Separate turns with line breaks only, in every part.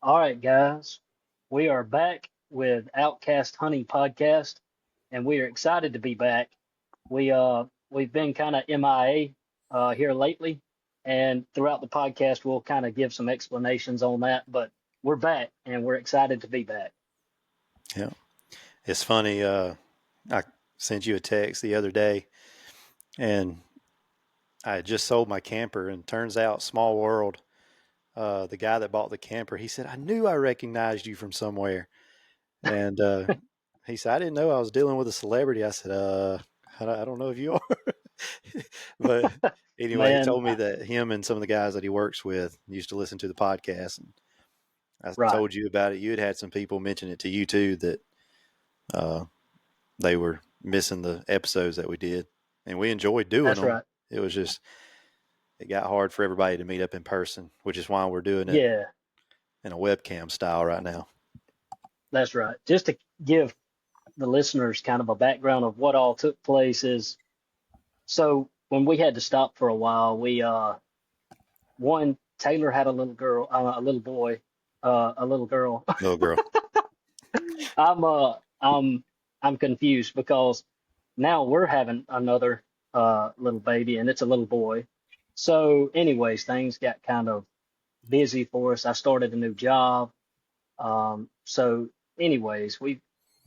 All right, guys, we are back with Outcast Honey Podcast, and we are excited to be back. We've been kind of MIA here lately, and throughout the podcast we'll kind of give some explanations on that. But we're back, and we're excited to be back.
Yeah. It's funny. I sent you a text the other day, and I had just sold my camper, and turns out, small world, the guy that bought the camper, he said, I knew I recognized you from somewhere. And he said, I didn't know I was dealing with a celebrity. I said, I don't know if you are. But anyway, he
Man,
told me that him and some of the guys that he works with used to listen to the podcast. And I
right,
told you about it. You had some people mention it to you too, that uh, they were missing the episodes that we did, and we enjoyed doing
that's
them.
right.
It was just, it got hard for everybody to meet up in person, which is why we're doing it
Yeah,
in a webcam style right now.
that's right. Just to give the listeners kind of a background of what all took place is so when we had to stop for a while, we one Taylor had a little girl, a little boy, a little girl.
Little girl.
I'm uh I'm I'm confused because now we're having another little baby and it's a little boy. So anyways, things got kind of busy for us. I started a new job. So anyways, we've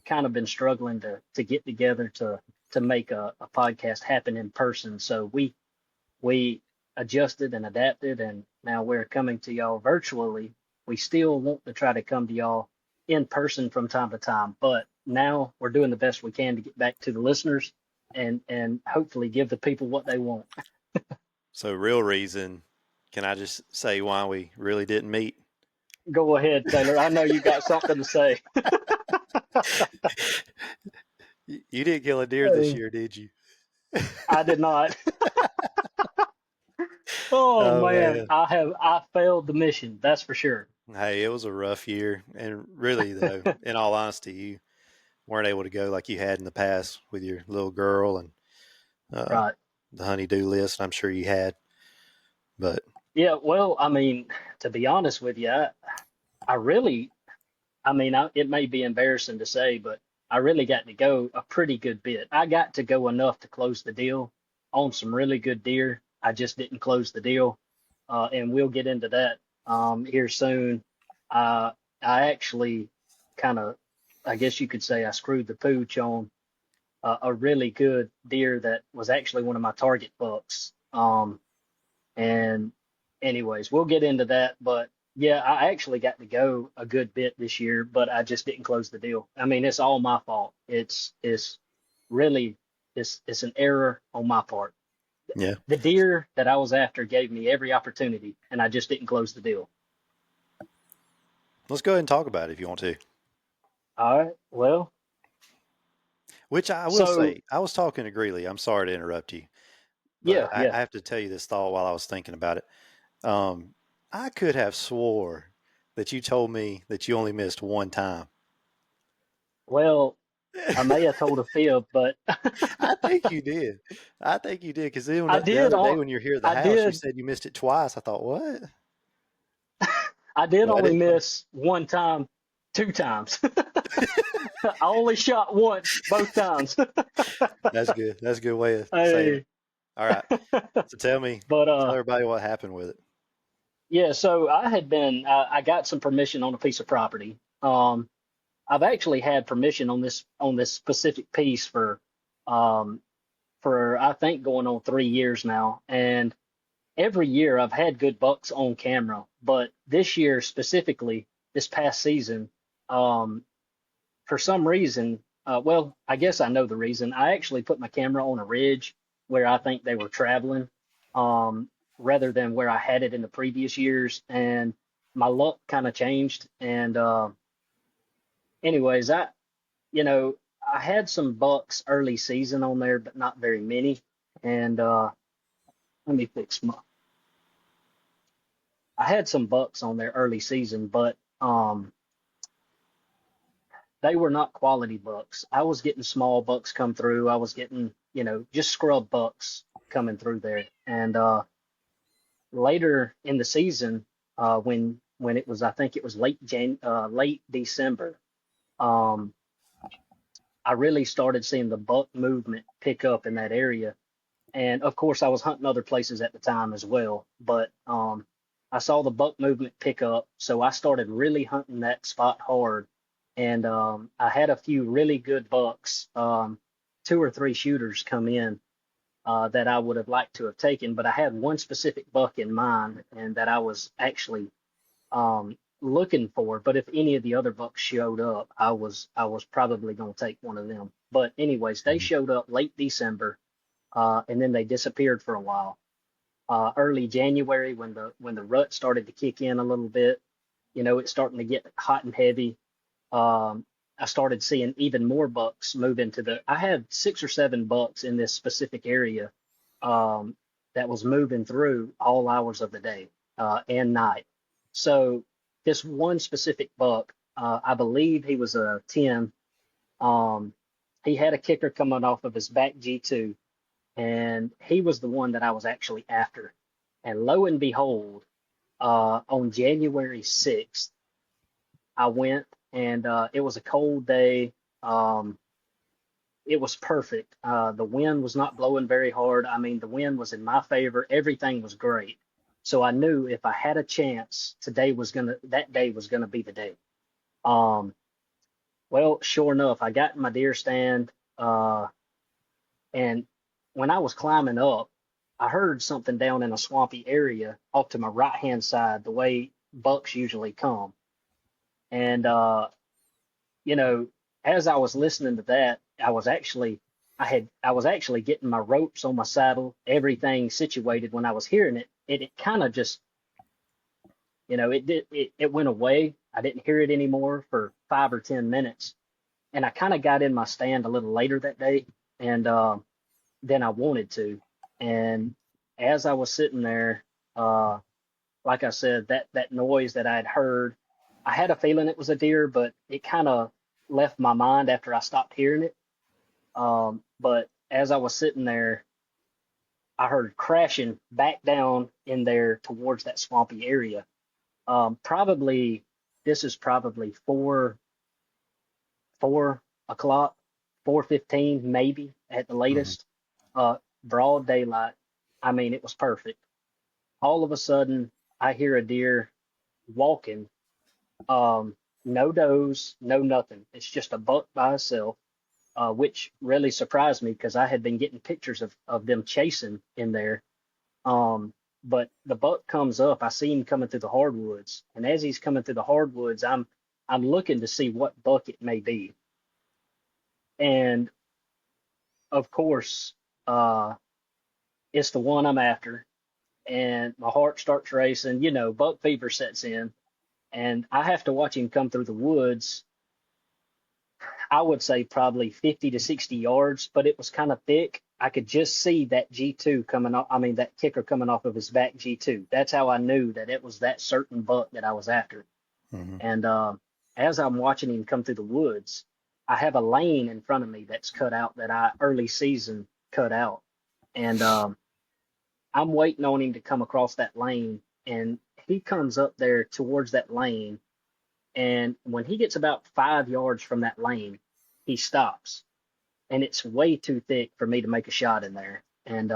kind of been struggling to get together to make a podcast happen in person. So we adjusted and adapted, and now we're coming to y'all virtually. We still want to try to come to y'all in person from time to time, but now we're doing the best we can to get back to the listeners and hopefully give the people what they want.
So, real reason, can I just say why we really didn't meet?
Go ahead, Taylor. I know you got something to say.
You didn't kill a deer this year, did you?
I did not. Oh
Oh,
man,
man.
I failed the mission. That's for sure.
Hey, it was a rough year. And really, though, in all honesty, you weren't able to go like you had in the past with your little girl and uh,
Right.
the honeydew list. I'm sure you had. But
Yeah, well, I mean, to be honest with you, I really, it may be embarrassing to say, but I really got to go a pretty good bit. I got to go enough to close the deal on some really good deer. I just didn't close the deal, and we'll get into that here soon. Uh, I actually kind of, I guess you could say, I screwed the pooch on a really good deer that was actually one of my target bucks. And anyways, we'll get into that. But yeah, I actually got to go a good bit this year, but I just didn't close the deal. I mean, it's all my fault. It's really it's an error on my part.
yeah,
The deer that I was after gave me every opportunity, and I just didn't close the deal.
let's go ahead and talk about it if you want to.
All right. Well,
Which I will
so
say, I was talking to Greeley. I'm sorry to interrupt you, but
yeah, yeah.
I have to tell you this thought while I was thinking about it. Um, I could have swore that you told me that you only missed one time.
Well, I may have told a fib, but
I think you did. I think you did, because then
I
the
did
other day
on
when you were here at the
I
house, you
did
said you missed it twice. I thought, what?
I did
But I
only
didn't know.
miss one time, two times. I only shot once, both times.
That's good. That's a good way of saying it.
Hey,
All right. So
but
tell everybody what happened with it.
yeah. So I got some permission on a piece of property. I've actually had permission on this specific piece um, for I think going on 3 years now, and every year I've had good bucks on camera, but this year specifically, this past season, um, for some reason, well, I guess I know the reason. I actually put my camera on a ridge where I think they were traveling, um, rather than where I had it in the previous years, and my luck kind of changed. And anyways, you know, I had some bucks early season on there, but not very many. And let me fix my. I had some bucks on there early season, but they were not quality bucks. I was getting small bucks come through. I was getting, just scrub bucks coming through there. And later in the season, when when it was, I think it was late December. Um, I really started seeing the buck movement pick up in that area. And of course, I was hunting other places at the time as well, but I saw the buck movement pick up, so I started really hunting that spot hard. And I had a few really good bucks, two or three shooters come in that I would have liked to have taken, but I had one specific buck in mind and that I was actually looking for. But if any of the other bucks showed up, I was probably going to take one of them. But anyways, they
Mhm.
showed up late December, and then they disappeared for a while. Early January, when the rut started to kick in a little bit, it's starting to get hot and heavy. I started seeing even more bucks move into the. I had 6 or 7 bucks in this specific area um, that was moving through all hours of the day and night. So this one specific buck, I believe he was a 10. Um, he had a kicker coming off of his back G2, and he was the one that I was actually after. And lo and behold, on January 6th, I went and it was a cold day. Um, it was perfect. The wind was not blowing very hard. I mean, the wind was in my favor. Everything was great. So I knew if I had a chance, that day was gonna be the day. Um, well, sure enough, I got in my deer stand, and when I was climbing up, I heard something down in a swampy area off to my right hand side, the way bucks usually come. And you know, as I was listening to that, I was actually getting my ropes on my saddle, everything situated when I was hearing it. It kind of just, it went away. I didn't hear it anymore for 5 or 10 minutes, and I kind of got in my stand a little later that day, and than I wanted to. And as I was sitting there, uh, like I said, that noise that I had heard, I had a feeling it was a deer, but it kind of left my mind after I stopped hearing it. But as I was sitting there, I heard crashing back down in there towards that swampy area. Probably this is probably 4 o'clock, 4:15 maybe at the
Mhm.
latest. Broad daylight. I mean, it was perfect. All of a sudden, I hear a deer walking. No does, no nothing. It's just a buck by itself, which really surprised me because I had been getting pictures of them chasing in there. But the buck comes up. I see him coming through the hardwoods, and as he's coming through the hardwoods, I'm looking to see what buck it may be. And of course, uh, it's the one I'm after, and my heart starts racing. Buck fever sets in, and I have to watch him come through the woods. I would say probably 50 to 60 yards, but it was kind of thick. I could just see that G2 coming off. I mean, that kicker coming off of his back G2. That's how I knew that it was that certain buck that I was after.
Mhm.
And as I'm watching him come through the woods, I have a lane in front of me that's cut out that I early season cut out. And I'm waiting on him to come across that lane. And he comes up there towards that lane. And when he gets about 5 yards from that lane, he stops. And it's way too thick for me to make a shot in there. And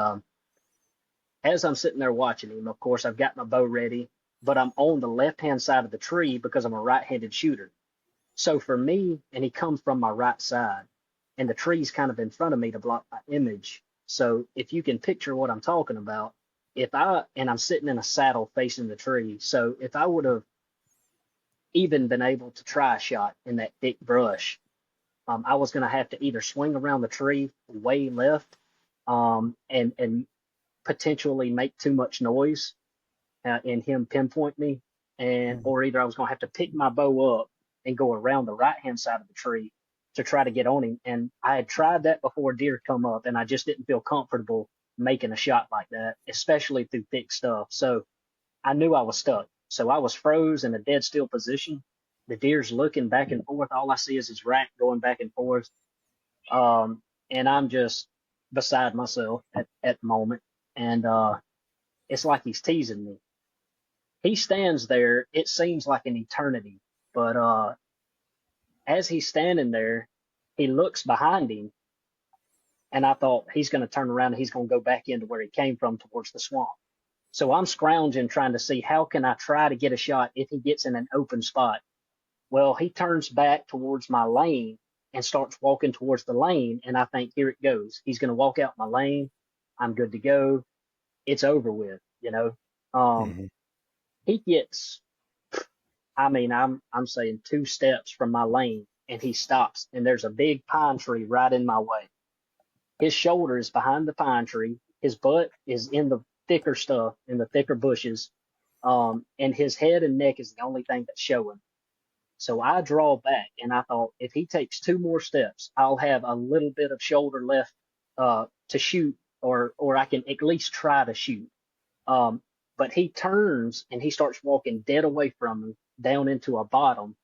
as I'm sitting there watching him, of course, I've got my bow ready, but I'm on the left hand side of the tree because I'm a right handed shooter. So for me, and he comes from my right side, and the tree's kind of in front of me to block my image. So if you can picture what I'm talking about, and I'm sitting in a saddle facing the tree. So if I would have even been able to try a shot in that thick brush, I was going to have to either swing around the tree way left, and potentially make too much noise and him pinpoint me, and
Mhm.
or either I was going to have to pick my bow up and go around the right hand side of the tree to try to get on him. And I had tried that before deer come up, and I just didn't feel comfortable making a shot like that, especially through thick stuff. So I knew I was stuck. So I was froze in a dead still position. The deer's looking back and forth. All I see is his rack going back and forth. And I'm just beside myself at the moment. And it's like he's teasing me. he stands there. It seems like an eternity, but as he's standing there, he looks behind him, and I thought he's going to turn around and he's going to go back into where he came from towards the swamp. So I'm scrounging, trying to see how can I try to get a shot if he gets in an open spot. Well, he turns back towards my lane and starts walking towards the lane, and I think, here it goes. He's going to walk out my lane. I'm good to go. It's over with, you know.
Mm-hmm.
He gets, I mean, I'm saying 2 steps from my lane, and he stops, and there's a big pine tree right in my way. His shoulder is behind the pine tree. His butt is in the thicker stuff, in the thicker bushes. And his head and neck is the only thing that's showing. So I draw back, and I thought, if he takes 2 more steps, I'll have a little bit of shoulder left to shoot, or I can at least try to shoot. But he turns and he starts walking dead away from me down into a bottom,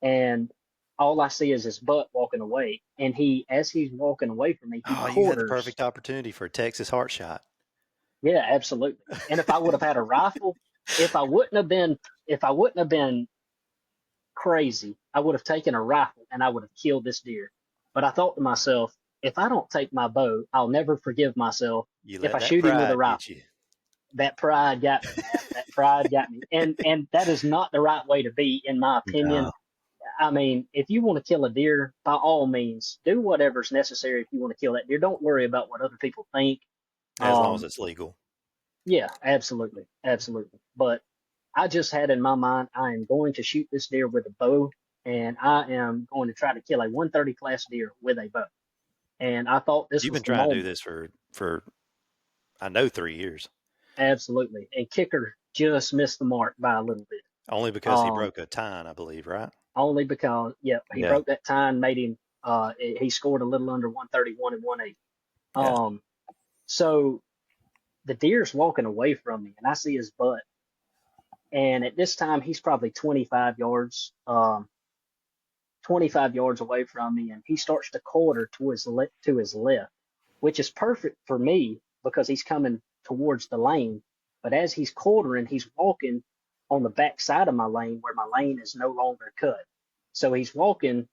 and all I see is his butt walking away. And as he's walking away from me, he
Oh, you had the
quarters.
perfect opportunity for a Texas heart shot.
Yeah, absolutely. And if I would have had a rifle, if I wouldn't have been crazy, I would have taken a rifle and I would have killed this deer. But I thought to myself, if I don't take my bow, I'll never forgive myself
You
if
let
I
that
shoot him with a
pride
rifle.
get you.
That pride got me, man. That pride got me. And that is not the right way to be, in my opinion.
No.
I mean, if you want to kill a deer, by all means, do whatever's necessary if you want to kill that deer. Don't worry about what other people think.
As long as it's legal.
Yeah, absolutely. Absolutely. But I just had in my mind, I am going to shoot this deer with a bow, and I am going to try to kill a 130 class deer with a bow. And I thought this
You've
was
been
the
trying to do
moment.
this for I know 3 years.
Absolutely. And Kicker just missed the mark by a little bit.
Only because he broke a tine, I believe, right?
Only because, he
Yeah.
broke that time, made him, he scored a little under 131 and 180.
Yeah.
So the deer's walking away from me, and I see his butt. And at this time, he's probably 25 yards, 25 yards away from me, and he starts to quarter to his left, which is perfect for me because he's coming towards the lane. But as he's quartering, he's walking on the back side of my lane where my lane is no longer cut. So he's walking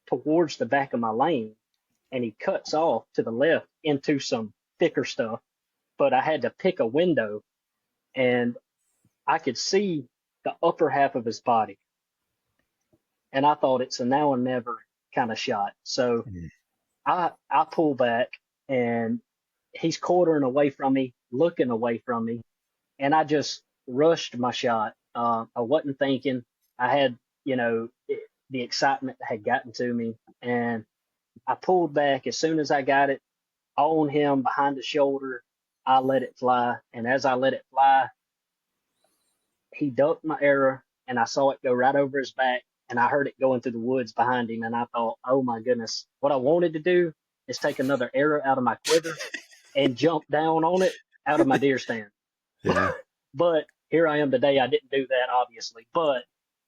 towards the back of my lane, and he cuts off to the left into some thicker stuff. But I had to pick a window, and I could see the upper half of his body. And I thought it's a now or never kind of shot. So I pull back, and he's quartering away from me, looking away from me. And I just rushed my shot. I wasn't thinking. I had, the excitement had gotten to me, and I pulled back. As soon as I got it on him behind the shoulder, I let it fly. And as I let it fly, he ducked my arrow, and I saw it go right over his back, and I heard it going through the woods behind him. And I thought, oh my goodness, what I wanted to do is take another arrow out of my quiver and jump down on it out of my deer stand.
Yeah.
But here I am today. I didn't do that, obviously, but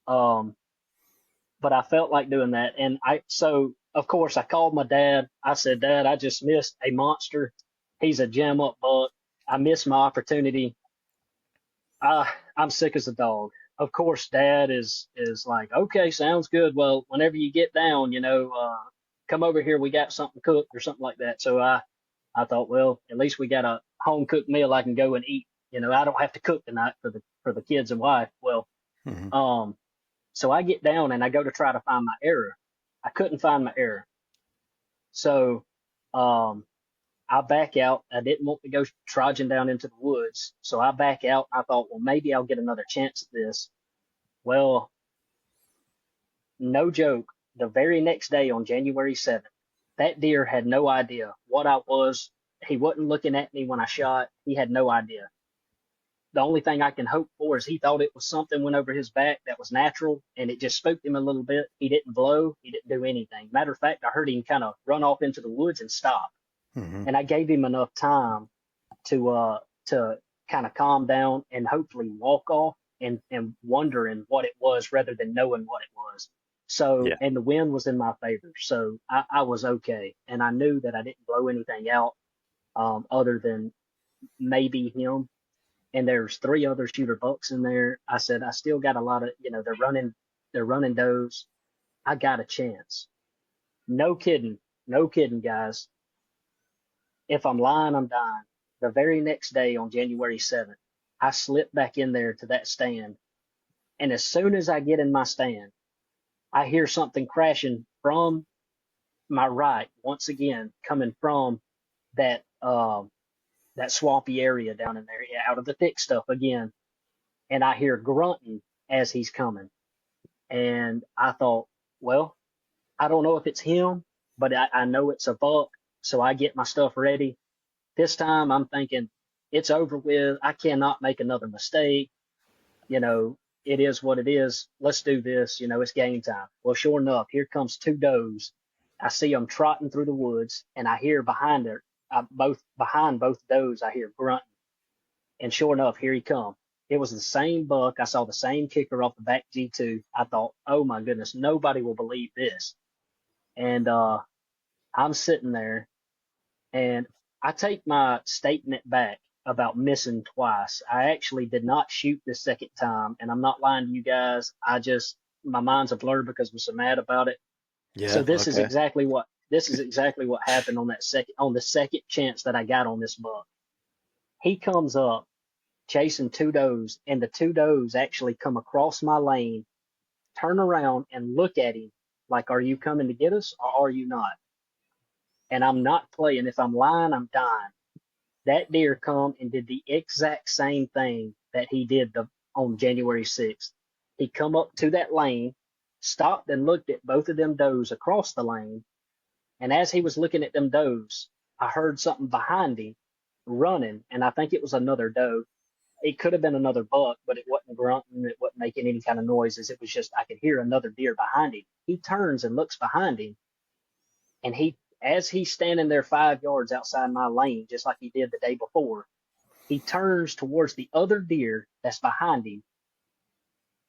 I felt like doing that. And so of course I called my dad. I said, Dad, I just missed a monster. He's a jam up buck. I missed my opportunity. I'm sick as a dog. Of course, Dad is like, okay, sounds good. Well, whenever you get down, come over here. We got something cooked or something like that. So I thought, well, at least we got a home cooked meal I can go and eat. I don't have to cook tonight for the kids and wife. Well, so I get down and I go to try to find my arrow. I couldn't find my arrow. So, I back out. I didn't want to go trudging down into the woods. So I back out. I thought, well, maybe I'll get another chance at this. Well, no joke. The very next day on January 7th, that deer had no idea what I was. He wasn't looking at me when I shot. He had no idea. The only thing I can hope for is he thought it was something went over his back that was natural, and it just spooked him a little bit. He didn't blow. He didn't do anything. Matter of fact, I heard him kind of run off into the woods and stop. And I gave him enough time to kind of calm down and hopefully walk off and wondering what it was rather than knowing what it was. So,
Yeah.
and the wind was in my favor. So I was okay. And I knew that I didn't blow anything out, other than maybe him. and there's three other shooter bucks in there. I said, I still got a lot of, they're running does. I got a chance. No kidding. No kidding, guys. If I'm lying, I'm dying. The very next day on January 7th, I slip back in there to that stand. And as soon as I get in my stand, I hear something crashing from my right, once again, coming from that, that swampy area down in there, out of the thick stuff again. And I hear grunting as he's coming. And I thought, well, I don't know if it's him, but I know it's a buck. So I get my stuff ready. This time I'm thinking it's over with. I cannot make another mistake. You know, it is what it is. Let's do this. You know, it's game time. Well, sure enough, here comes two does. I see them trotting through the woods, and I hear behind her, behind both does, I hear grunting. And sure enough, here he come. It was the same buck. I saw the same kicker off the back G2. I thought, oh my goodness, nobody will believe this. And I'm sitting there, and I take my statement back about missing twice. I actually did not shoot the second time, and I'm not lying to you guys. My mind's a blur because I'm so mad about it. So
Yeah.
this is
Okay.
exactly what happened on the second chance that I got on this buck. He comes up chasing two does, and the two does actually come across my lane, turn around and look at him like, are you coming to get us or are you not? And I'm not playing. If I'm lying, I'm dying. That deer come and did the exact same thing that he did on January 6th. He come up to that lane, stopped and looked at both of them does across the lane. And as he was looking at them does, I heard something behind him running. And I think it was another doe. It could have been another buck, but it wasn't grunting. It wasn't making any kind of noises. It was just, I could hear another deer behind him. He turns and looks behind him. And as he's standing there 5 yards outside my lane, just like he did the day before, he turns towards the other deer that's behind him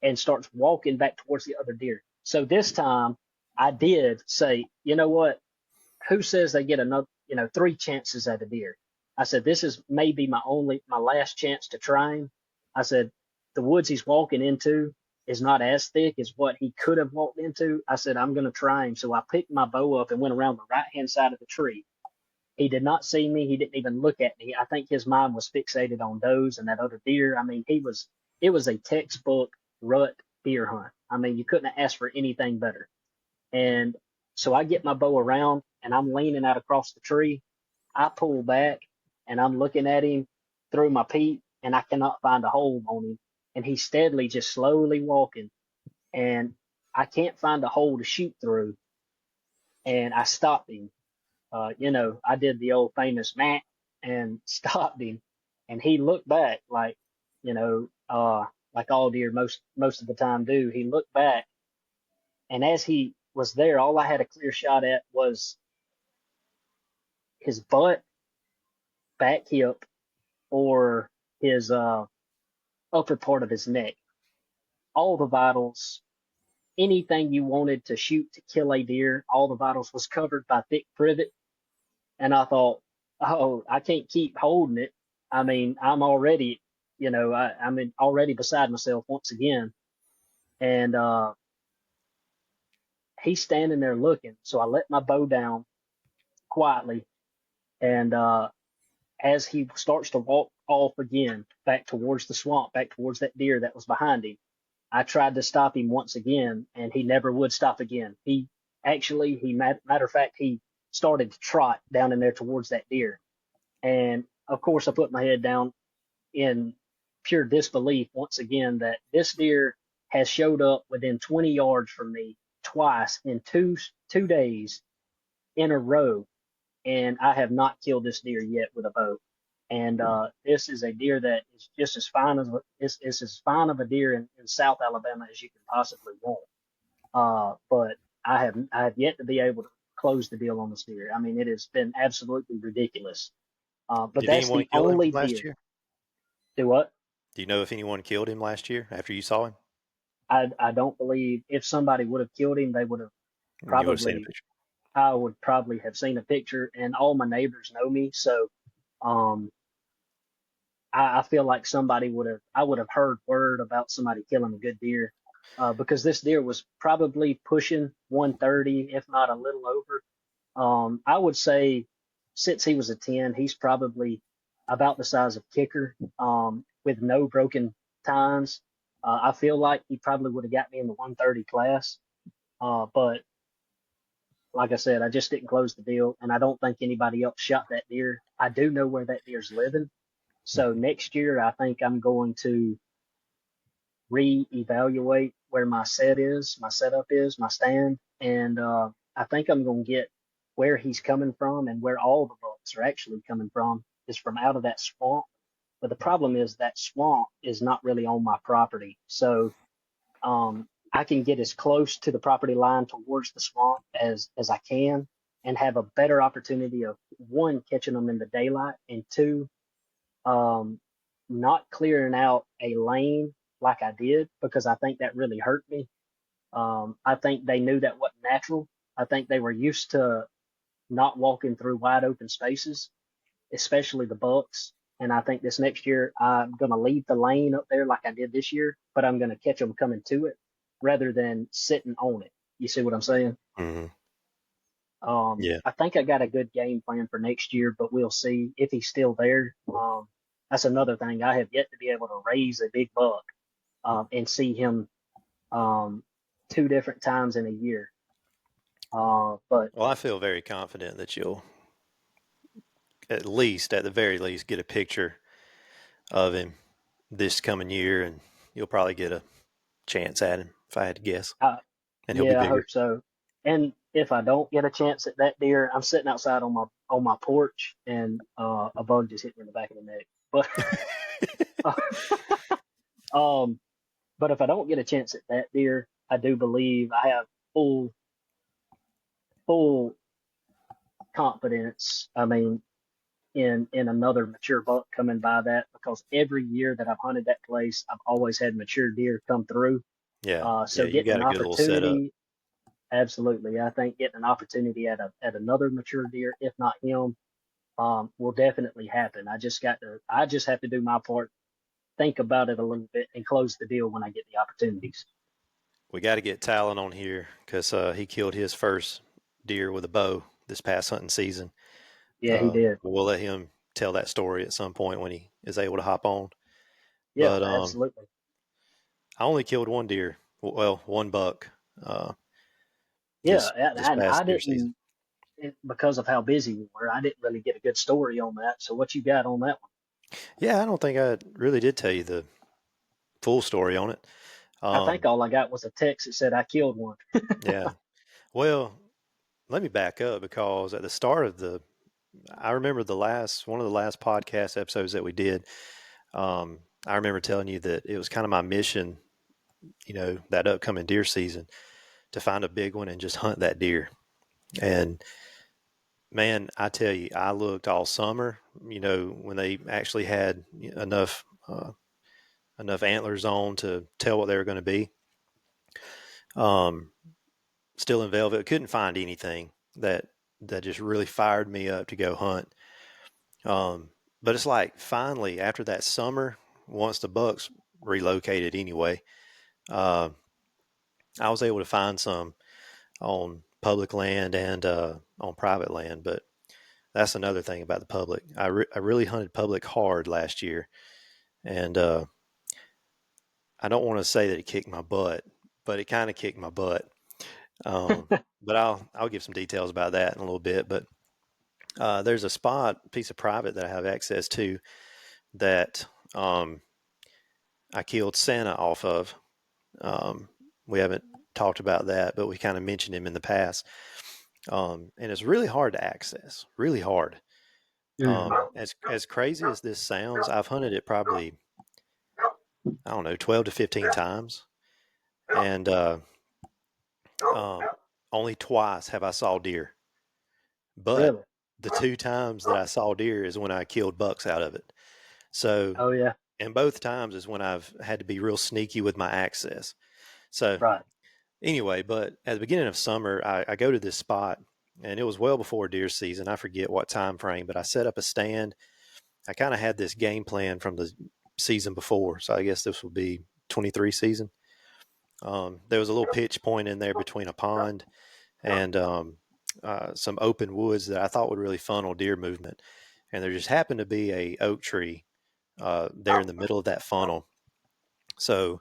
and starts walking back towards the other deer. So this time I did say, you know what? Who says they get another, three chances at a deer? I said, this is maybe my last chance to try him. I said, the woods he's walking into is not as thick as what he could have walked into. I said, I'm going to try him. So I picked my bow up and went around the right hand side of the tree. He did not see me. He didn't even look at me. I think his mind was fixated on those and that other deer. I mean, it was a textbook rut deer hunt. I mean, you couldn't have asked for anything better. And so I get my bow around and I'm leaning out across the tree. I pull back and I'm looking at him through my peep and I cannot find a hole on him. And he's steadily just slowly walking and I can't find a hole to shoot through. And I stopped him. I did the old famous man and stopped him, and he looked back like all deer most of the time do. He looked back, and as he was there, all I had a clear shot at was his butt, back hip, or his upper part of his neck. All the vitals, anything you wanted to shoot to kill a deer, all the vitals was covered by thick privet. And I thought, oh, I can't keep holding it. I mean, I'm already, I'm already beside myself once again. And he's standing there looking. So I let my bow down quietly. And as he starts to walk off again, back towards the swamp, back towards that deer that was behind him, I tried to stop him once again, and he never would stop again. Matter of fact, he started to trot down in there towards that deer. And of course, I put my head down in pure disbelief once again that this deer has showed up within 20 yards from me twice in two days in a row. And I have not killed this deer yet with a bow. And this is a deer that is just as fine it's as fine of a deer in South Alabama as you can possibly want. But I have yet to be able to close the deal on this deer. I mean, it has been absolutely ridiculous. But
Did
that's
anyone
the
kill him
only
last
deer.
year?
Do what?
Do you know if anyone killed him last year after you saw him?
I don't believe if somebody would have killed him, they would have
You would have seen a
probably,
picture.
I would probably have seen a picture, and all my neighbors know me. So, um, I feel like I would have heard word about somebody killing a good deer, because this deer was probably pushing 130, if not a little over. I would say since he was a 10, he's probably about the size of Kicker, with no broken tines. I feel like he probably would have got me in the 130 class. But like I said, I just didn't close the deal, and I don't think anybody else shot that deer. I do know where that deer's living. So next year, I think I'm going to reevaluate where my setup is, my stand, and I think I'm going to get where he's coming from and where all the bucks are actually coming from is from out of that swamp. But the problem is that swamp is not really on my property, so I can get as close to the property line towards the swamp as I can, and have a better opportunity of one catching them in the daylight, and two, um, not clearing out a lane like I did, because I think that really hurt me. I think they knew that wasn't natural. I think they were used to not walking through wide open spaces, especially the bucks. And I think this next year I'm going to leave the lane up there like I did this year, but I'm going to catch them coming to it rather than sitting on it. You see what I'm saying?
Mm-hmm. Yeah.
I think I got a good game plan for next year, but we'll see if he's still there. That's another thing. I have yet to be able to raise a big buck, and see him, um, two different times in a year. But
Well, I feel very confident that you'll at the very least, get a picture of him this coming year, and you'll probably get a chance at him, if I had to guess. And he'll be
yeah, I
bigger.
hope so. And if I don't get a chance at that deer, I'm sitting outside on my porch, and a bug just hit me in the back of the neck. Um, but if I don't get a chance at that deer, I do believe I have full confidence. I mean, in another mature buck coming by that, because every year that I've hunted that place, I've always had mature deer come through.
Yeah.
So
You
getting
got
an
a good little setup.
opportunity, absolutely. I think getting an opportunity at another mature deer, if not him, will definitely happen. I just have to do my part, think about it a little bit, and close the deal when I get the opportunities.
We got to get Talon on here because he killed his first deer with a bow this past hunting season.
Yeah, he did.
We'll let him tell that story at some point when he is able to hop on.
Yeah,
But
absolutely.
I only killed one deer. Well, one buck.
Yeah,
This
and I
past deer season.
didn't, because of how busy we were, I didn't really get a good story on that. So what you got on that one?
Yeah, I don't think I really did tell you the full story on it.
I think all I got was a text that said I killed one.
Yeah. Well, let me back up because at the start of I remember one of the last podcast episodes that we did. I remember telling you that it was kind of my mission, that upcoming deer season, to find a big one and just hunt that deer. And man, I tell you, I looked all summer, when they actually had enough antlers on to tell what they were going to be. Still in velvet, couldn't find anything that just really fired me up to go hunt. But it's like finally after that summer, once the bucks relocated anyway, I was able to find some on public land and on private land. But that's another thing about the public. I really hunted public hard last year, and I don't want to say that it kicked my butt, but it kind of kicked my butt. But I'll give some details about that in a little bit. But there's a piece of private that I have access to that I killed Santa off of. We haven't talked about that, but we kind of mentioned him in the past. And it's really hard to access, really hard. As crazy as this sounds, I've hunted it probably, I don't know, 12 to 15 times. And only twice have I saw deer. But
Really?
the two times that I saw deer is when I killed bucks out of it. So,
Oh yeah,
and both times is when I've had to be real sneaky with my access. So
right.
anyway, but at the beginning of summer, I go to this spot, and it was well before deer season. I forget what time frame, but I set up a stand, I kind of had this game plan from the season before. So I guess this will be 23 season. There was a little pitch point in there between a pond and some open woods that I thought would really funnel deer movement. And there just happened to be a oak tree there in the middle of that funnel. So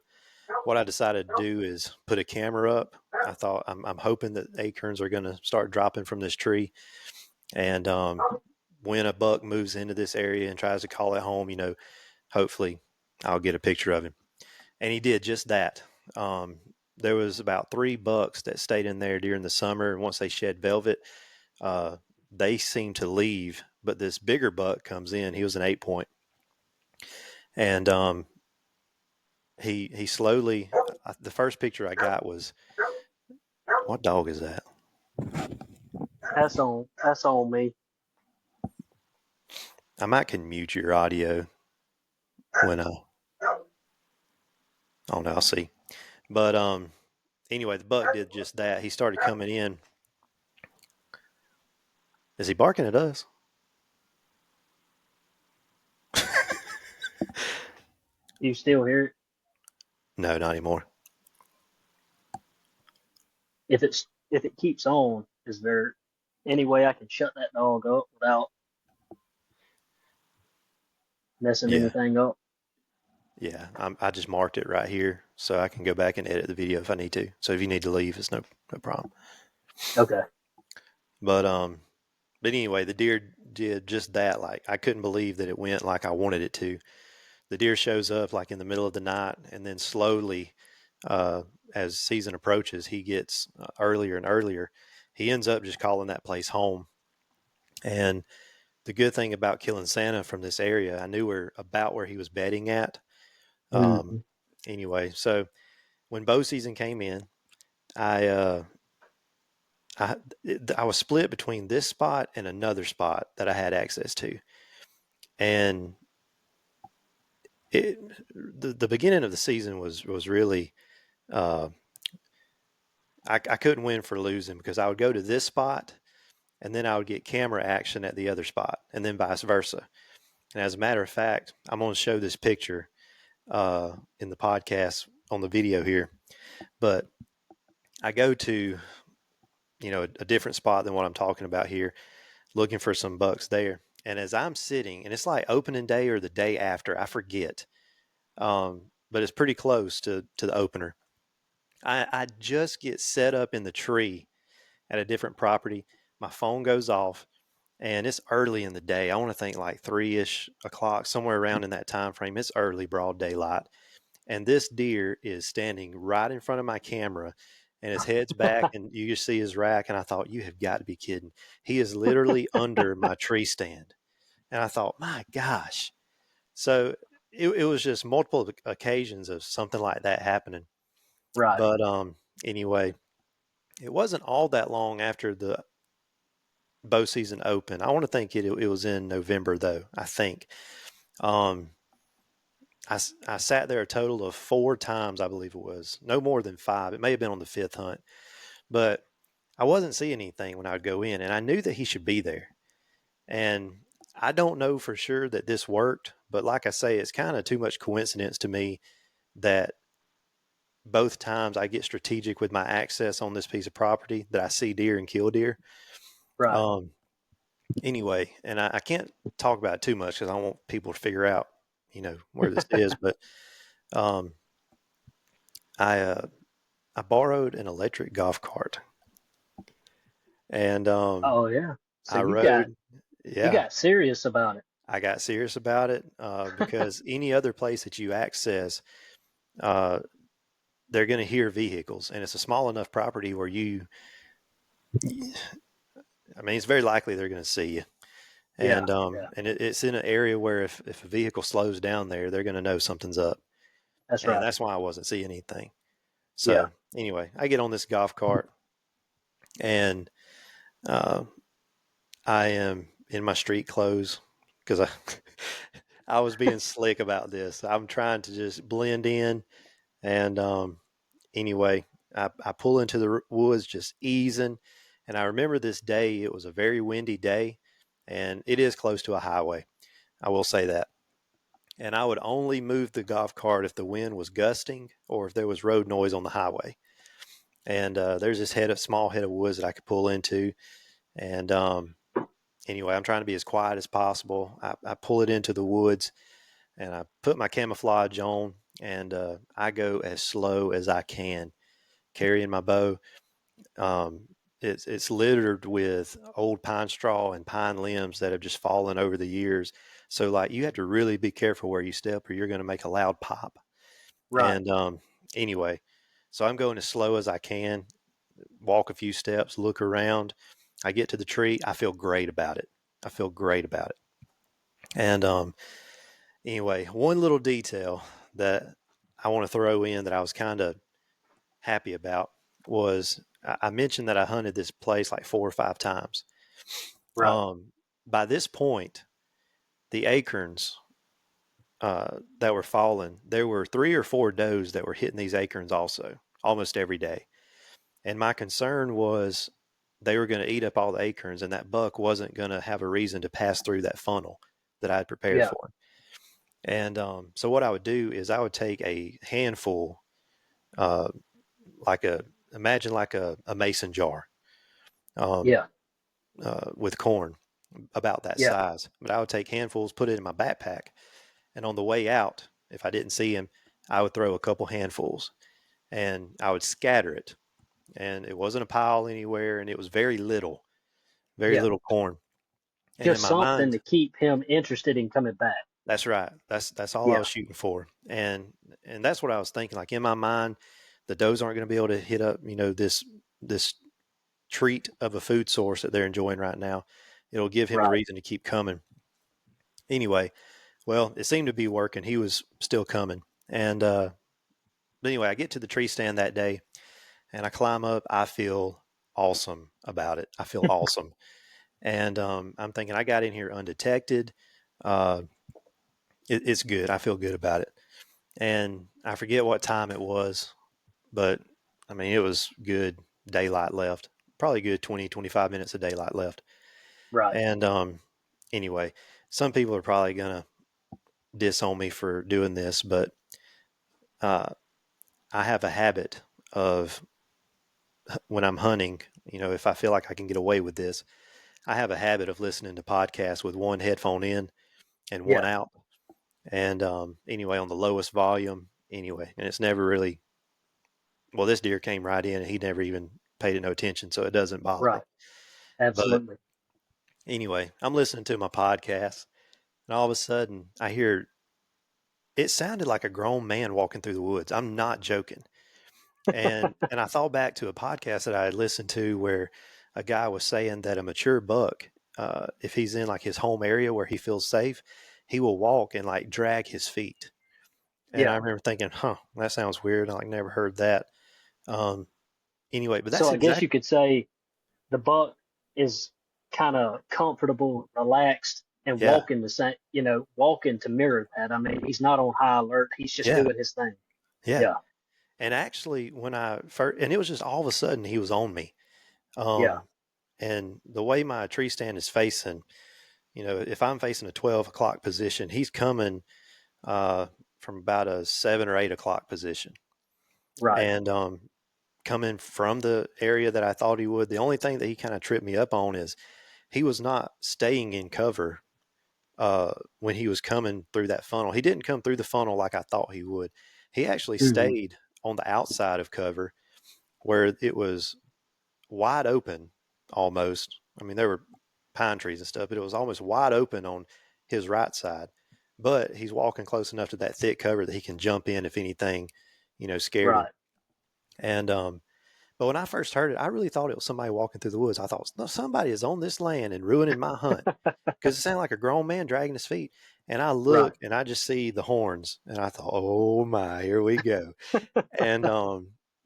what I decided to do is put a camera up. I thought I'm hoping that acorns are going to start dropping from this tree. And when a buck moves into this area and tries to call it home, hopefully I'll get a picture of him. And he did just that. There was about 3 bucks that stayed in there during the summer. And once they shed velvet, they seemed to leave. But this bigger buck comes in. He was an 8-point. And he slowly, the first picture I got was, what dog is that?
That's on me.
I might can mute your audio when oh no, I'll see. But anyway, the buck did just that. He started coming in. Is he barking at us?
You still hear it?
No, not anymore.
If it keeps on, is there any way I can shut that dog up without messing anything up?
Yeah, I just marked it right here, so I can go back and edit the video if I need to. So if you need to leave, it's no problem.
Okay.
But anyway, the deer did just that. Like, I couldn't believe that it went like I wanted it to. The deer shows up like in the middle of the night, and then slowly, as season approaches, he gets earlier and earlier. He ends up just calling that place home. And the good thing about killing Santa from this area, I knew about where he was bedding at. Anyway, so when bow season came in, I was split between this spot and another spot that I had access to. And the beginning of the season was really, I couldn't win for losing, because I would go to this spot and then I would get camera action at the other spot, and then vice versa. And as a matter of fact, I'm going to show this picture in the podcast on the video here, but I go to, a different spot than what I'm talking about here, looking for some bucks there. And as I'm sitting, and it's like opening day or the day after, I forget, but it's pretty close to the opener. I just get set up in the tree at a different property. My phone goes off, and it's early in the day. I want to think like 3-ish o'clock, somewhere around in that time frame. It's early, broad daylight. And this deer is standing right in front of my camera, and his head's back, and you just see his rack. And I thought, you have got to be kidding. He is literally under my tree stand. And I thought, my gosh. So it was just multiple occasions of something like that happening.
Right.
But anyway, it wasn't all that long after the bow season opened. I want to think it was in November, though, I think. I sat there a total of 4 times, I believe it was. No more than 5. It may have been on the 5th hunt. But I wasn't seeing anything when I would go in, and I knew that he should be there. And I don't know for sure that this worked, but like I say, it's kind of too much coincidence to me that both times I get strategic with my access on this piece of property, that I see deer and kill deer.
Right.
Anyway, and I can't talk about it too much because I want people to figure out, where this is. But I borrowed an electric golf cart, and
Oh yeah. So
I
you
rode.
got serious about it.
I got serious about it because any other place that you access, they're going to hear vehicles, and it's a small enough property where it's very likely they're going to see you. And and it's in an area where if a vehicle slows down there, they're going to know something's up.
That's
and
right.
that's why I wasn't seeing anything. So anyway, I get on this golf cart, and I am in my street clothes because I was being slick about this. I'm trying to just blend in. And anyway, I pull into the woods just easing. And I remember this day, it was a very windy day, and it is close to a highway. I will say that. And I would only move the golf cart if the wind was gusting or if there was road noise on the highway. And there's this small head of woods that I could pull into. And anyway, I'm trying to be as quiet as possible. I pull it into the woods and I put my camouflage on, and I go as slow as I can, carrying my bow. Um, it's littered with old pine straw and pine limbs that have just fallen over the years. So like you have to really be careful where you step or you're going to make a loud pop.
Right.
And anyway, so I'm going as slow as I can, walk a few steps, look around. I get to the tree. I feel great about it. I feel great about it. And anyway, one little detail that I want to throw in that I was kind of happy about was I mentioned that I hunted this place like 4 or 5 times.
Right.
By this point, the acorns that were falling, there were 3 or 4 does that were hitting these acorns also almost every day. And my concern was they were going to eat up all the acorns, and that buck wasn't going to have a reason to pass through that funnel that I had prepared
Yeah.
for him. And so what I would do is I would take a handful, uh, imagine like a mason jar, um,
Yeah.
with corn about that
Yeah.
size. But I would take handfuls, put it in my backpack, and on the way out, if I didn't see him, I would throw a couple handfuls, and I would scatter it. And it wasn't a pile anywhere, and it was very
Yeah.
little corn. And in
Just
my
something
mind,
to keep him interested in coming back.
that's right. That's all I
Yeah.
was shooting for. And that's what I was thinking. Like in my mind, the does aren't going to be able to hit up, this treat of a food source that they're enjoying right now. It'll give him a
Right.
reason to keep coming. Anyway, well, it seemed to be working. He was still coming. And but anyway, I get to the tree stand that day and I climb up. I feel awesome about it. I feel awesome. And I'm thinking I got in here undetected. Uh, it's good. I feel good about it. And I forget what time it was, but I mean, it was good daylight left, probably good 20, 25 minutes of daylight left.
Right.
And anyway, some people are probably going to disown me for doing this, but uh, I have a habit of when I'm hunting, if I feel like I can get away with this, I have a habit of listening to podcasts with one headphone in and one
Yeah.
out. And anyway, on the lowest volume, anyway, and it's never really, well, this deer came right in and he never even paid it no attention, so it doesn't bother me.
Right.
But
Absolutely.
anyway, I'm listening to my podcast, and all of a sudden I hear it sounded like a grown man walking through the woods. I'm not joking. And I thought back to a podcast that I had listened to where a guy was saying that a mature buck, if he's in like his home area where he feels safe, he will walk and like drag his feet. And I
Yeah.
remember thinking, huh, that sounds weird. I like never heard that. Um, anyway, but
So
that's
I guess
exact.
you could say the buck is kind of comfortable, relaxed, and
Yeah,
walking to mirror that. I mean, he's not on high alert. He's just
yeah,
doing his thing.
yeah.
Yeah.
And actually, when I first, and it was just all of a sudden he was on me.
Yeah.
Um, and the way my tree stand is facing, if I'm facing a 12 o'clock position, he's coming uh, from about a 7 or 8 o'clock position,
Right.
and coming from the area that I thought he would. The only thing that he kind of tripped me up on is he was not staying in cover when he was coming through that funnel. He didn't come through the funnel like I thought he would. He actually
Hmm.
stayed on the outside of cover where it was wide open almost. I mean, there were pine trees and stuff, but it was almost wide open on his right side. But he's walking close enough to that thick cover that he can jump in if anything, scared him.
Right.
And but when I first heard it, I really thought it was somebody walking through the woods. I thought, no, somebody is on this land and ruining my hunt because it sounded like a grown man dragging his feet. And I
Right.
look and I just see the horns, and I thought, oh my, here we go. And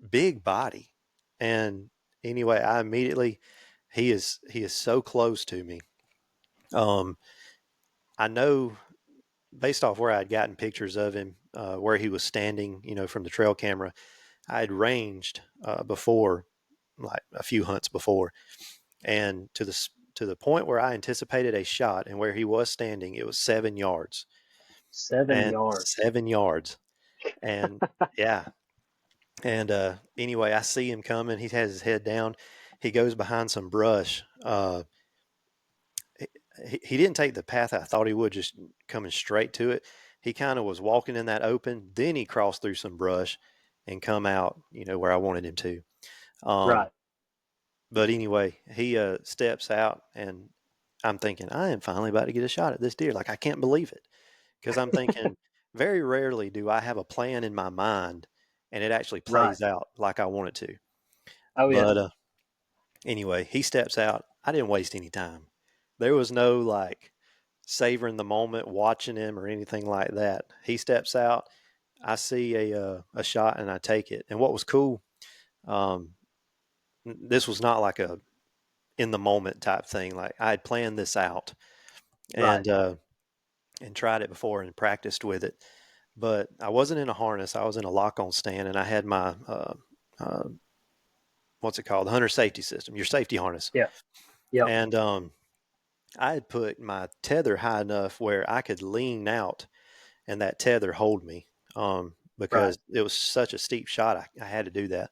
big body. And anyway, I immediately he is so close to me. Um, I know based off where I'd gotten pictures of him, where he was standing, from the trail camera, I had ranged before, like a few hunts before, and to the to the point where I anticipated a shot and where he was standing, it was 7 yards.
Seven
And
yards.
7 yards. And yeah. And anyway, I see him coming. He has his head down. He goes behind some brush. He didn't take the path I thought he would, just coming straight to it. He kind of was walking in that open. Then he crossed through some brush and come out, where I wanted him to.
Right.
But anyway, he steps out, and I'm thinking, I am finally about to get a shot at this deer. Like, I can't believe it. Because I'm thinking, very rarely do I have a plan in my mind and it actually
Right.
plays out like I want it to.
Oh yeah.
But anyway, he steps out. I didn't waste any time. There was no like savoring the moment, watching him or anything like that. He steps out. I see a shot and I take it. And what was cool, um, this was not like a in the moment type thing. Like I had planned this out
Right.
and tried it before and practiced with it. But I wasn't in a harness. I was in a lock-on stand, and I had my uh, what's it called, the hunter safety system, your safety harness.
Yeah. Yep.
And I had put my tether high enough where I could lean out and that tether hold me,
Right.
because it was such a steep shot. I had to do that.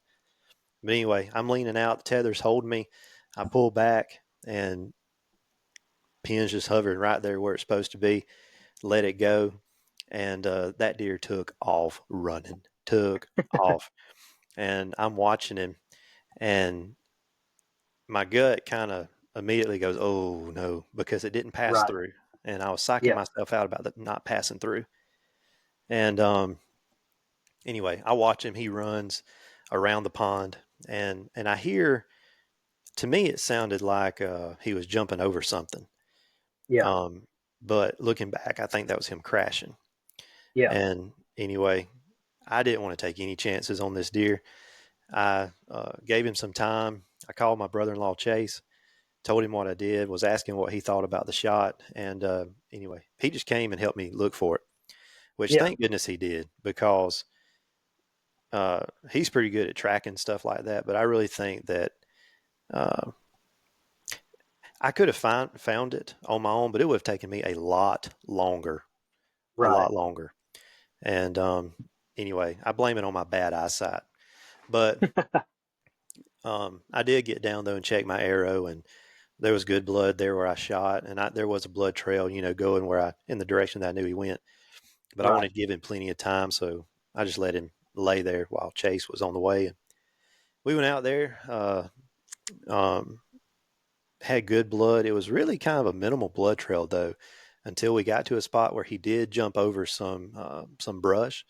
But anyway, I'm leaning out, the tether's holding me. I pull back, and pin's just hovering right there where it's supposed to be. Let it go, and that deer took off running. Took off, and I'm watching him, and my gut kind of immediately goes, "Oh no," because it didn't pass
Right.
through, and I was psyching
Yeah.
myself out about that not passing through. And anyway, I watch him. He runs around the pond, and I hear. To me, it sounded like he was jumping over something.
Yeah.
Um, but looking back, I think that was him crashing.
Yeah.
And anyway, I didn't want to take any chances on this deer. I gave him some time. I called my brother-in-law Chase, told him what I did, was asking what he thought about the shot. And anyway, he just came and helped me look for it, which
Yeah.
thank goodness he did, because he's pretty good at tracking stuff like that. But I really think that uh, I could have found it on my own, but it would have taken me a lot longer, a
Right.
lot longer. And anyway, I blame it on my bad eyesight. But I did get down though and check my arrow, and there was good blood there where I shot, and there was a blood trail, going in the direction that I knew he went. But I
Right.
wanted to give him plenty of time, so I just let him lay there while Chase was on the way. And we went out there, um, had good blood. It was really kind of a minimal blood trail though, until we got to a spot where he did jump over some brush,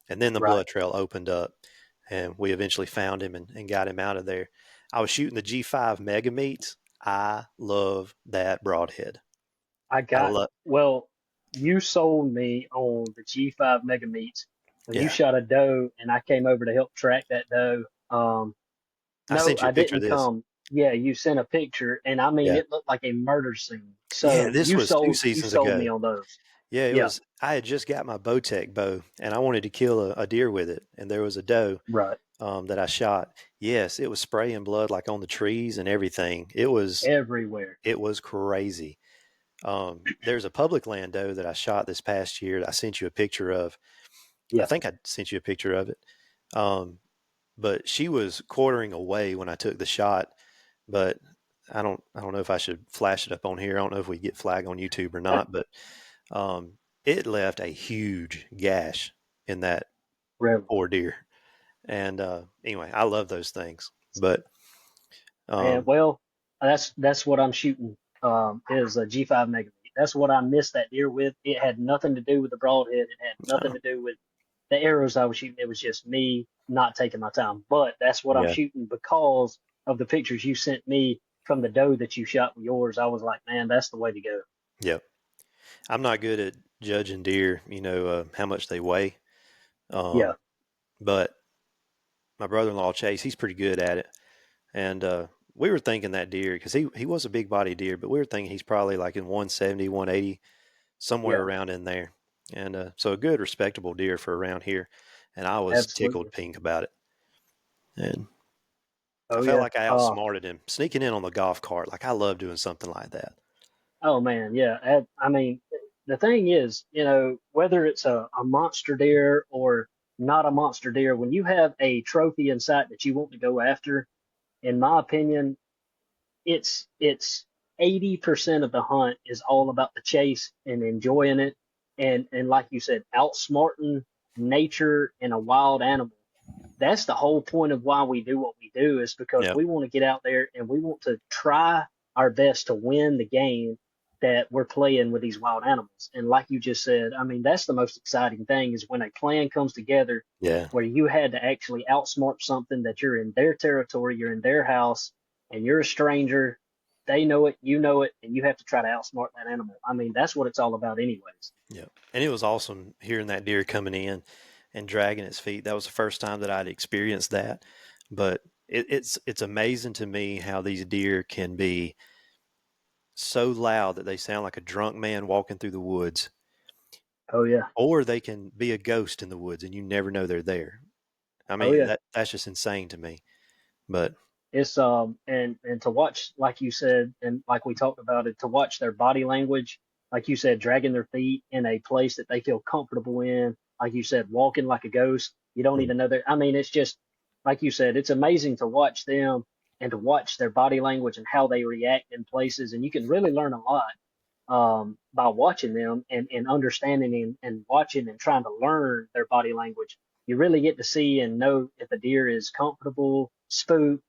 and then the
Right.
blood trail opened up, and we eventually found him and got him out of there. I was shooting the G5 Mega Meats. I love that broadhead.
I
I
got,
love,
well, you sold me on the G5 Mega Meats when you
yeah.
shot a doe and I came over to help track that doe.
I
No,
sent you
I
a picture of
didn't
this.
come. Yeah, you sent a picture and I mean,
Yeah.
it looked like a murder scene.
Yeah.
So
This was two
you
seasons
sold
ago.
me on those.
Yeah. It
Yeah.
was, I had just got my Bowtech bow and I wanted to kill a deer with it. And there was a doe
Right.
that I shot. Yes. It was spraying blood like on the trees and everything. It was crazy. There's a public land doe that I shot this past year. I sent you a picture of. I
Yeah.
think I sent you a picture of it. Um, but she was quartering away when I took the shot. But I don't know if I should flash it up on here. I don't know if we get flagged on YouTube or not. But um, it left a huge gash in that
Really.
poor deer. And anyway, I love those things. But
Man,
um,
well, that's what I'm shooting. Is a G5 Mega Meat. That's what I missed that deer with. It had nothing to do with the broadhead. It had nothing
uh,
to do with the arrows I was shooting. It was just me not taking my time. But that's what I'm
yeah,
shooting because of the pictures you sent me from the doe that you shot with yours. I was like, man, that's the way to go.
yep. I'm not good at judging deer. How much they weigh.
Yeah,
Um, but my brother-in-law Chase, he's pretty good at it. And we were thinking that deer, because he was a big body deer, but we were thinking he's probably like in 170, 180, somewhere
yeah,
around in there. And so a good, respectable deer for around here. And I was tickled
absolutely.
pink about it. And I
Oh
felt
yeah.
like I outsmarted him. Sneaking in on the golf cart, like I love doing something like that.
Oh man, yeah. I mean, the thing is, whether it's a monster deer or not a monster deer, when you have a trophy in sight that you want to go after, in my opinion, it's 80% of the hunt is all about the chase and enjoying it, and like you said, outsmarting nature and a wild animal. That's the whole point of why we do what we do, is because
Yep.
we want to get out there and we want to try our best to win the game that we're playing with these wild animals. And like you just said, I mean, that's the most exciting thing, is when a plan comes together
Yeah.
where you had to actually outsmart something that you're in their territory, you're in their house, and you're a stranger. They know it, you know it, and you have to try to outsmart that animal. I mean, that's what it's all about anyways.
Yep. And it was awesome hearing that deer coming in and dragging its feet. That was the first time that I'd experienced that. But it's amazing to me how these deer can be so loud that they sound like a drunk man walking through the woods,
Oh yeah.
or they can be a ghost in the woods and you never know they're there. I
Oh
mean,
yeah.
that's just insane to me. But
It's and to watch, like you said, and like we talked about it, to watch their body language, like you said, dragging their feet in a place that they feel comfortable in, like you said, walking like a ghost. You don't
mm,
even know that. I mean, it's just like you said, it's amazing to watch them and to watch their body language and how they react in places, and you can really learn a lot by watching them and understanding and watching and trying to learn their body language. You really get to see and know if a deer is comfortable, spooked,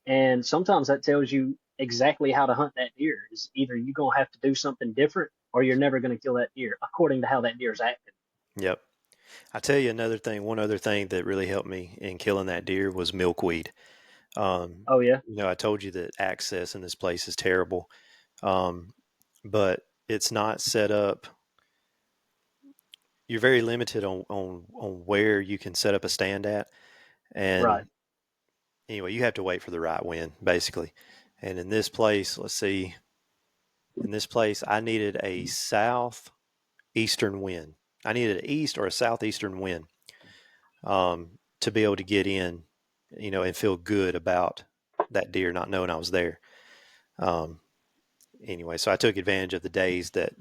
and sometimes that tells you exactly how to hunt that deer. Is either you're gonna have to do something different or you're never gonna kill that deer according to how that deer's acting.
yep. I tell you one other thing that really helped me in killing that deer was milkweed. Um,
Oh yeah,
I told you that access in this place is terrible, um, but it's not set up. You're very limited on where you can set up a stand at,
right.
and anyway, you have to wait for the right wind, basically. And in this place, let's see, in this place, I needed a southeastern wind. I needed an east or a southeastern wind to be able to get in, and feel good about that deer, not knowing I was there. Um, anyway, so I took advantage of the days that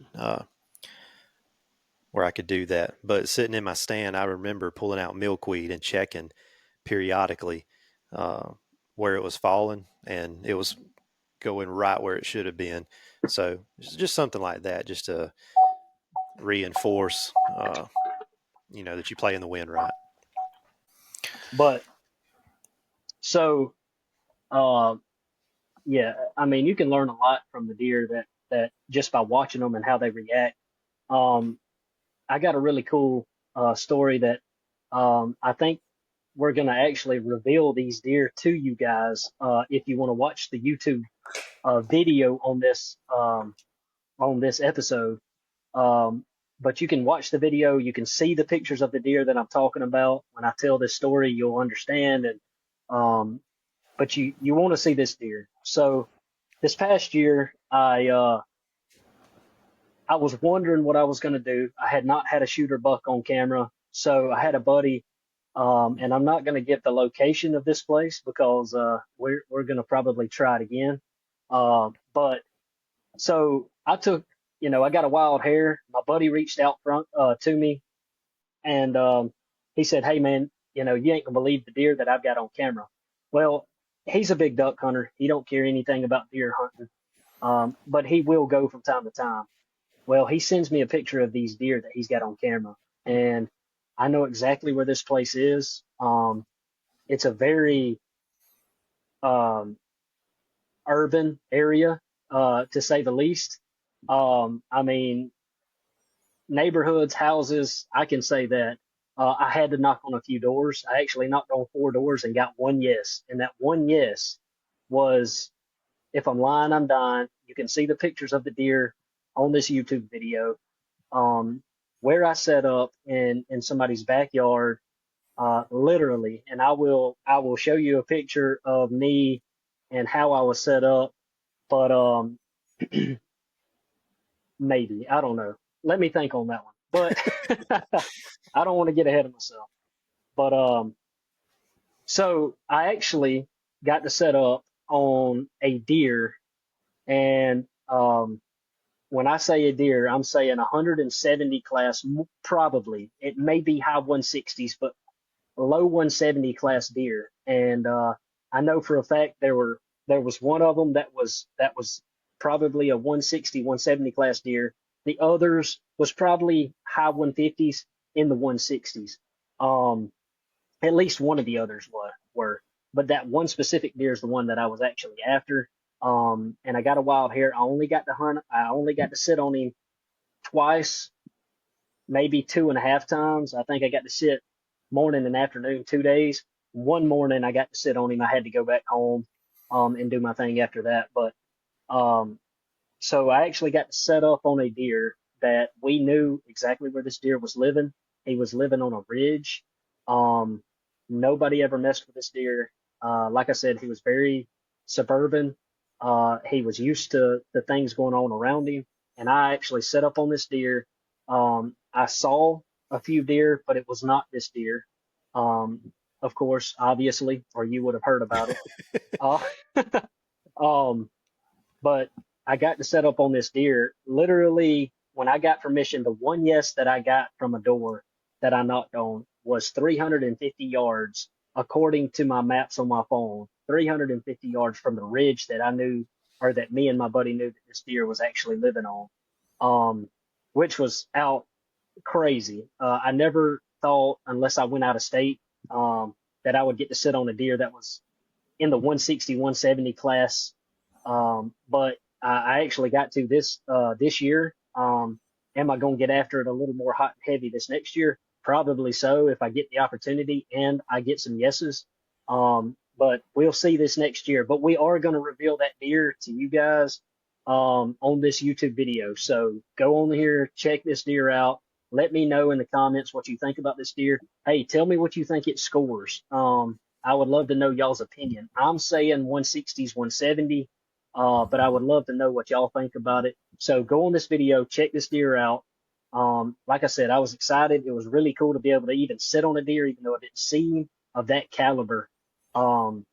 where I could do that. But sitting in my stand, I remember pulling out milkweed and checking periodically uh, where it was falling, and it was going right where it should have been. So it's just something like that, just to reinforce, that you play in the wind right.
But so uh, yeah, I mean you can learn a lot from the deer that just by watching them and how they react. Um, I got a really cool story that I think we're going to actually reveal these deer to you guys if you want to watch the YouTube video on this episode. Um, but you can watch the video. You can see the pictures of the deer that I'm talking about. When I tell this story, you'll understand. And but you want to see this deer. So this past year, I was wondering what I was going to do. I had not had a shooter buck on camera, so I had a buddy, and I'm not going to give the location of this place because we're going to probably try it again. But so I took, I got a wild hare. My buddy reached out front to me, and he said, "Hey man, you ain't gonna believe the deer that I've got on camera." Well, he's a big duck hunter. He don't care anything about deer hunting, but he will go from time to time. Well, he sends me a picture of these deer that he's got on camera, and I know exactly where this place is. It's a very um, urban area, to say the least. I mean, neighborhoods, houses, I can say that. I had to knock on a few doors. I actually knocked on 4 doors and got one yes. And that one yes was, if I'm lying, I'm dying. You can see the pictures of the deer on this YouTube video. Um, where I set up in somebody's backyard, literally, and I will show you a picture of me and how I was set up. But maybe I don't know. Let me think on that one. But I don't want to get ahead of myself. But so I actually got to set up on a deer, and when I say a deer, I'm saying 170 class, probably. It may be high 160s, but low 170 class deer. And I know for a fact there was one of them that was probably a 160, 170 class deer. The others was probably high 150s in the 160s. Um, at least one of the others were, but that one specific deer is the one that I was actually after. And I got a wild hair. I only got to hunt. I only got to sit on him twice, maybe two and a half times. I think I got to sit morning and afternoon, 2 days. One morning I got to sit on him. I had to go back home, and do my thing after that. But, um, so I actually got to set up on a deer that we knew exactly where this deer was living. He was living on a ridge. Um, Nobody ever messed with this deer. Like I said, he was very suburban. He was used to the things going on around him. And I actually set up on this deer. I saw a few deer, but it was not this deer. Of course, obviously, or you would have heard about it. Uh, um, but I got to set up on this deer. Literally, when I got permission, the one yes that I got from a door that I knocked on was 350 yards, according to my maps on my phone, 350 yards from the ridge that I knew, or that me and my buddy knew that this deer was actually living on, um, which was out crazy. I never thought, unless I went out of state, that I would get to sit on a deer that was in the 160, 170 class. But I actually got to this year. Am I going to get after it a little more hot and heavy this next year? Probably so, if I get the opportunity and I get some yeses. But we'll see this next year. But we are going to reveal that deer to you guys, on this YouTube video. So go on here, check this deer out. Let me know in the comments what you think about this deer. Hey, tell me what you think it scores. I would love to know y'all's opinion. I'm saying 160s, 170, but I would love to know what y'all think about it. So go on this video, check this deer out. Like I said, I was excited. It was really cool to be able to even sit on a deer, even though I didn't see him, of that caliber. Um,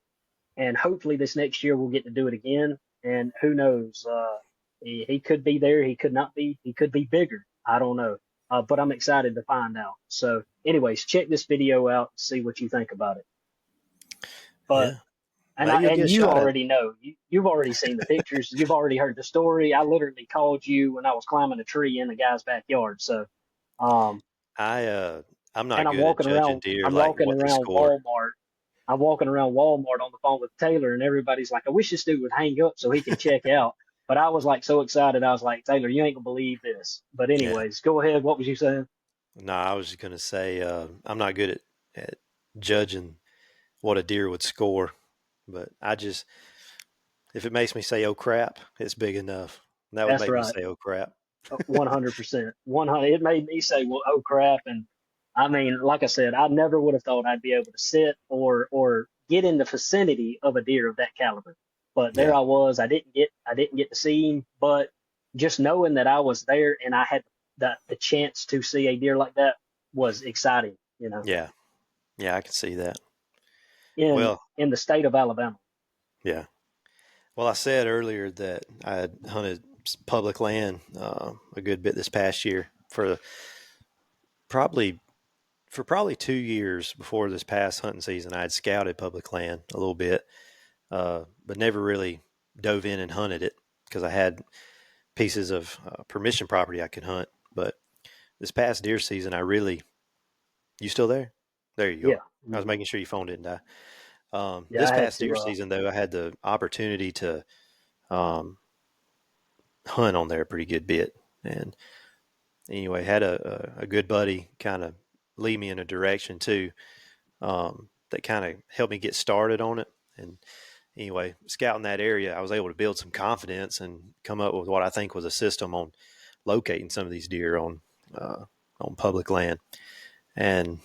and hopefully this next year we'll get to do it again. And who knows? He could be there. He could not be. He could be bigger. I don't know. But I'm excited to find out. So, anyways, check this video out. See what you think about it. But
Yeah. Maybe you'll get
and
a
you
shot at it.
already know. You've already seen the pictures. You've already heard the story. I literally called you when I was climbing a tree in the guy's backyard. So, um,
I'm
and
not good at judging deer,
I'm
like
walking
what they
around
score.
Walmart. I'm walking around Walmart on the phone with Taylor, and everybody's like, "I wish this dude would hang up so he can check out." But I was like so excited. I was like, "Taylor, you ain't gonna believe this." But
Yeah.
anyways, go ahead. What was you saying?
No, I was just going to say I'm not good at judging what a deer would score, but if it makes me say, oh crap, it's big enough. And that would
That's
make me
right.
say, oh crap.
100%. 100. It made me say, well, oh crap. And I mean, like I said, I never would have thought I'd be able to sit or get in the vicinity of a deer of that caliber. But there
Yeah.
I was. I didn't get to see him, but just knowing that I was there and I had the chance to see a deer like that was exciting,
Yeah. Yeah. I can see that.
in,
Well,
in the state of Alabama.
yeah. Well, I said earlier that I had hunted public land a good bit this past year probably probably 2 years before this past hunting season. I had scouted public land a little bit, but never really dove in and hunted it because I had pieces of permission property I could hunt. But this past deer season, you still there? There you
Yeah.
are. I was making sure your phone didn't die.
Yeah.
This
I had
past deer
to,
season, though, I had the opportunity to um, hunt on there a pretty good bit. And anyway, had a good buddy kind of lead me in a direction too, that kind of helped me get started on it. And anyway, scouting that area, I was able to build some confidence and come up with what I think was a system on locating some of these deer on public land. And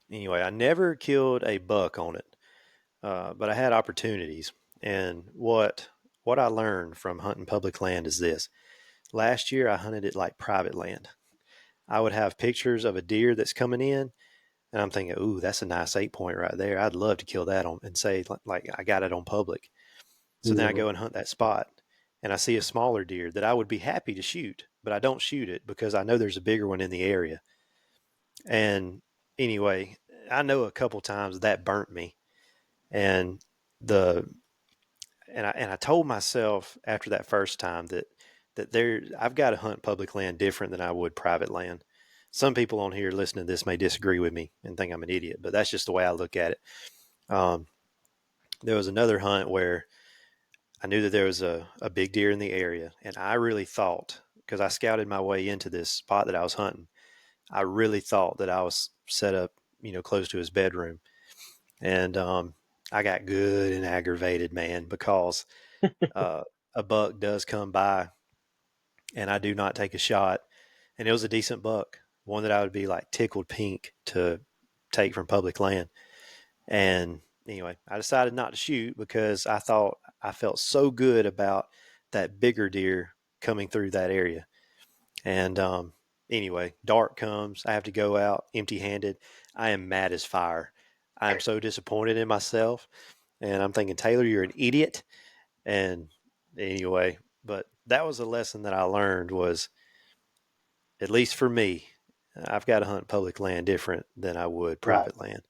anyway, I never killed a buck on it, but I had opportunities. And what I learned from hunting public land is this: last year I hunted it like private land. I would have pictures of a deer that's coming in. And I'm thinking, ooh, that's a nice 8-point right there. I'd love to kill that on and say like I got it on public. So then I
Mhm.
go and hunt that spot, and I see a smaller deer that I would be happy to shoot, but I don't shoot it because I know there's a bigger one in the area. And anyway, I know a couple times that burnt me, and the and I told myself after that first time that there I've got to hunt public land different than I would private land. Some people on here listening to this may disagree with me and think I'm an idiot, but that's just the way I look at it. Um, there was another hunt where I knew that there was a big deer in the area, and I really thought, because I scouted my way into this spot that I was hunting, I really thought that I was set up, close to his bedroom. And I got good and aggravated, man, because uh, a buck does come by and I do not take a shot. And it was a decent buck, one that I would be like tickled pink to take from public land. And anyway, I decided not to shoot because I felt so good about that bigger deer coming through that area. And anyway, dark comes. I have to go out empty handed. I am mad as fire. I am so disappointed in myself. And I'm thinking, Taylor, you're an idiot. And anyway, but that was a lesson that I learned was, at least for me, I've got to hunt public land different than I would
Right.
private land.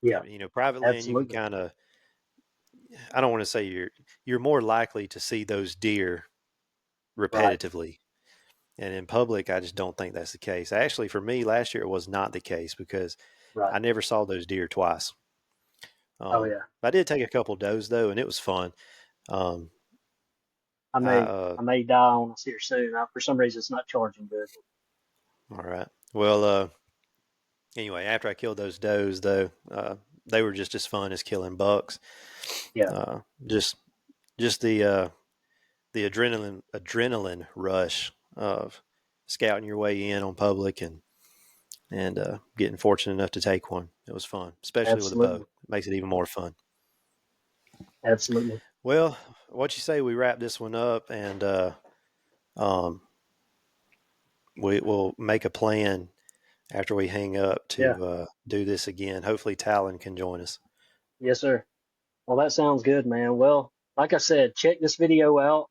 Yeah.
Private land, you can
Absolutely.
kind of, I don't want to say you're more likely to see those deer
Right.
repetitively. And in public, I just don't think that's the case. Actually, for me, last year it was not the case because
Right.
I never saw those deer twice.
Oh yeah.
I did take a couple does though, and it was fun. Um,
I
I
may I may die on us here soon. For some reason, it's not charging good.
all right. Well, anyway, after I killed those does though, they were just as fun as killing bucks.
Yeah.
Uh, just just the adrenaline rush of scouting your way in on public and getting fortunate enough to take one. It was fun, especially with a bow.
Absolutely.
It makes it even more fun.
Absolutely.
Well, what you say we wrap this one up and um, we will make a plan after we hang up
Yeah.
to do this again. Hopefully, Talon can join us.
Yes, sir. Well, that sounds good, man. Well, like I said, check this video out.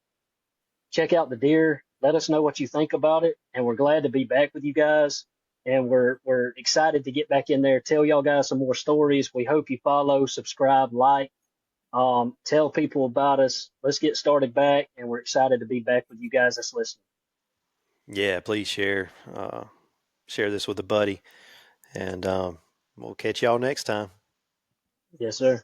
Check out the deer. Let us know what you think about it. And we're glad to be back with you guys. And we're excited to get back in there, tell y'all guys some more stories. We hope you follow, subscribe, like, tell people about us. Let's get started back. And we're excited to be back with you guys that's listening.
Yeah, please share this with a buddy, and we'll catch y'all next time.
Yes, sir.